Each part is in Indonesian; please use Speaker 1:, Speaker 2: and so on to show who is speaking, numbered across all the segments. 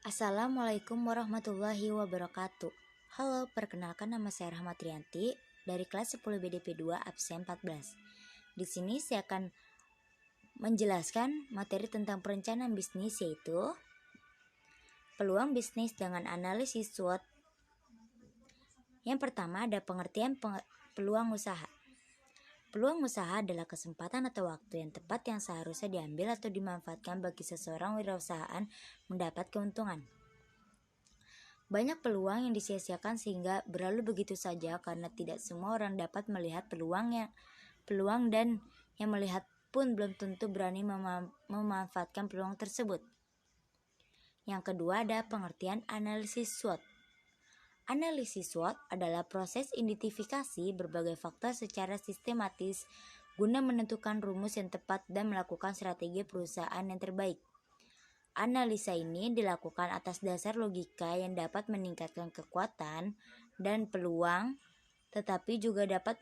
Speaker 1: Assalamualaikum warahmatullahi wabarakatuh. Halo, perkenalkan nama saya Rahmatrianti dari kelas 10 BDP 2 absen 14. Di sini saya akan menjelaskan materi tentang perencanaan bisnis, yaitu peluang bisnis dengan analisis SWOT. Yang pertama ada pengertian peluang usaha. Peluang usaha adalah kesempatan atau waktu yang tepat yang seharusnya diambil atau dimanfaatkan bagi seseorang wirausahaan mendapat keuntungan. Banyak peluang yang disia-siakan sehingga berlalu begitu saja karena tidak semua orang dapat melihat peluang dan yang melihat pun belum tentu berani memanfaatkan peluang tersebut. Yang kedua ada pengertian analisis SWOT. Analisis SWOT adalah proses identifikasi berbagai faktor secara sistematis guna menentukan rumus yang tepat dan melakukan strategi perusahaan yang terbaik. Analisa ini dilakukan atas dasar logika yang dapat meningkatkan kekuatan dan peluang, tetapi juga dapat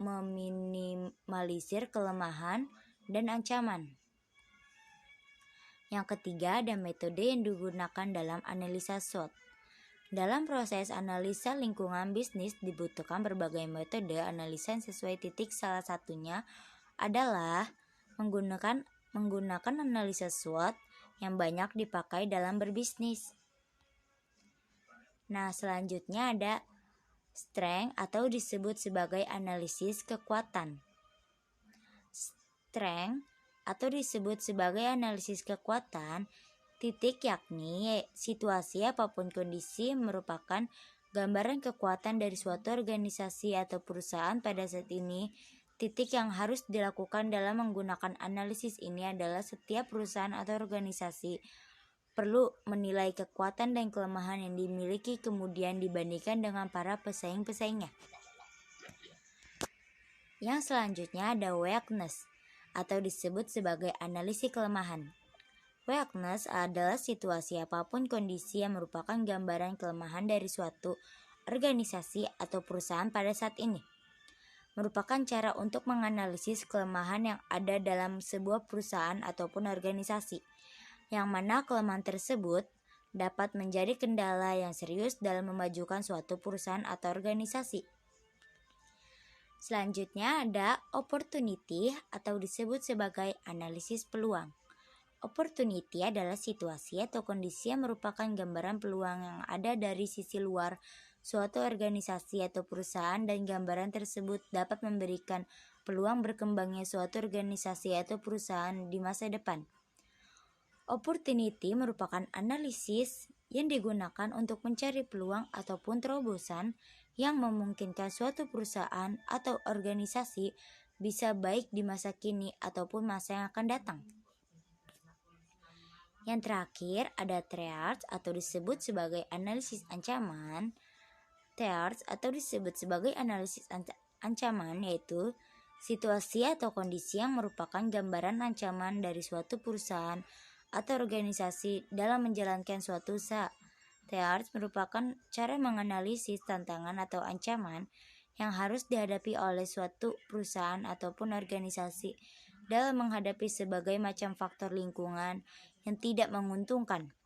Speaker 1: meminimalisir kelemahan dan ancaman. Yang ketiga ada metode yang digunakan dalam analisa SWOT. Dalam proses analisa lingkungan bisnis dibutuhkan berbagai metode analisa yang sesuai titik. Salah satunya adalah menggunakan analisa SWOT yang banyak dipakai dalam berbisnis. Nah, selanjutnya ada strength atau disebut sebagai analisis kekuatan. Strength atau disebut sebagai analisis kekuatan titik yakni situasi apapun kondisi merupakan gambaran kekuatan dari suatu organisasi atau perusahaan pada saat ini. Titik yang harus dilakukan dalam menggunakan analisis ini adalah setiap perusahaan atau organisasi perlu menilai kekuatan dan kelemahan yang dimiliki kemudian dibandingkan dengan para pesaing-pesaingnya. Yang selanjutnya ada weakness atau disebut sebagai analisis kelemahan. Weakness adalah situasi apapun kondisi yang merupakan gambaran kelemahan dari suatu organisasi atau perusahaan pada saat ini. Merupakan cara untuk menganalisis kelemahan yang ada dalam sebuah perusahaan ataupun organisasi, yang mana kelemahan tersebut dapat menjadi kendala yang serius dalam memajukan suatu perusahaan atau organisasi. Selanjutnya ada opportunity atau disebut sebagai analisis peluang. Opportunity adalah situasi atau kondisi yang merupakan gambaran peluang yang ada dari sisi luar suatu organisasi atau perusahaan dan gambaran tersebut dapat memberikan peluang berkembangnya suatu organisasi atau perusahaan di masa depan. Opportunity merupakan analisis yang digunakan untuk mencari peluang ataupun terobosan yang memungkinkan suatu perusahaan atau organisasi bisa baik di masa kini ataupun masa yang akan datang. Yang terakhir ada threats atau disebut sebagai analisis ancaman. Threats atau disebut sebagai analisis ancaman yaitu situasi atau kondisi yang merupakan gambaran ancaman dari suatu perusahaan atau organisasi dalam menjalankan suatu usaha. Threats merupakan cara menganalisis tantangan atau ancaman yang harus dihadapi oleh suatu perusahaan ataupun organisasi dalam menghadapi sebagai macam faktor lingkungan yang tidak menguntungkan,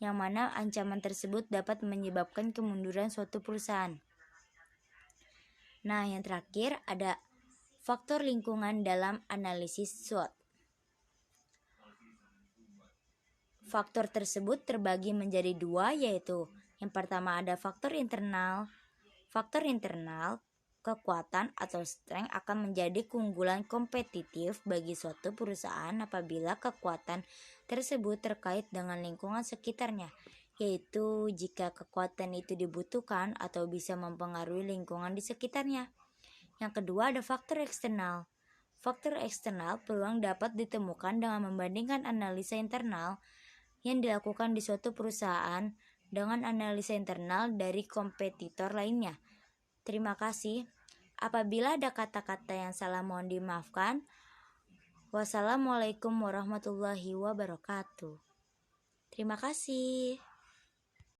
Speaker 1: yang mana ancaman tersebut dapat menyebabkan kemunduran suatu perusahaan. Nah, yang terakhir ada faktor lingkungan dalam analisis SWOT. Faktor tersebut terbagi menjadi dua, yaitu yang pertama ada faktor internal. Faktor internal, kekuatan atau strength akan menjadi keunggulan kompetitif bagi suatu perusahaan apabila kekuatan tersebut terkait dengan lingkungan sekitarnya, yaitu jika kekuatan itu dibutuhkan atau bisa mempengaruhi lingkungan di sekitarnya. Yang kedua ada faktor eksternal. Faktor eksternal peluang dapat ditemukan dengan membandingkan analisa internal yang dilakukan di suatu perusahaan dengan analisa internal dari kompetitor lainnya. Terima kasih. Apabila ada kata-kata yang salah mohon dimaafkan. Wassalamualaikum warahmatullahi wabarakatuh. Terima kasih.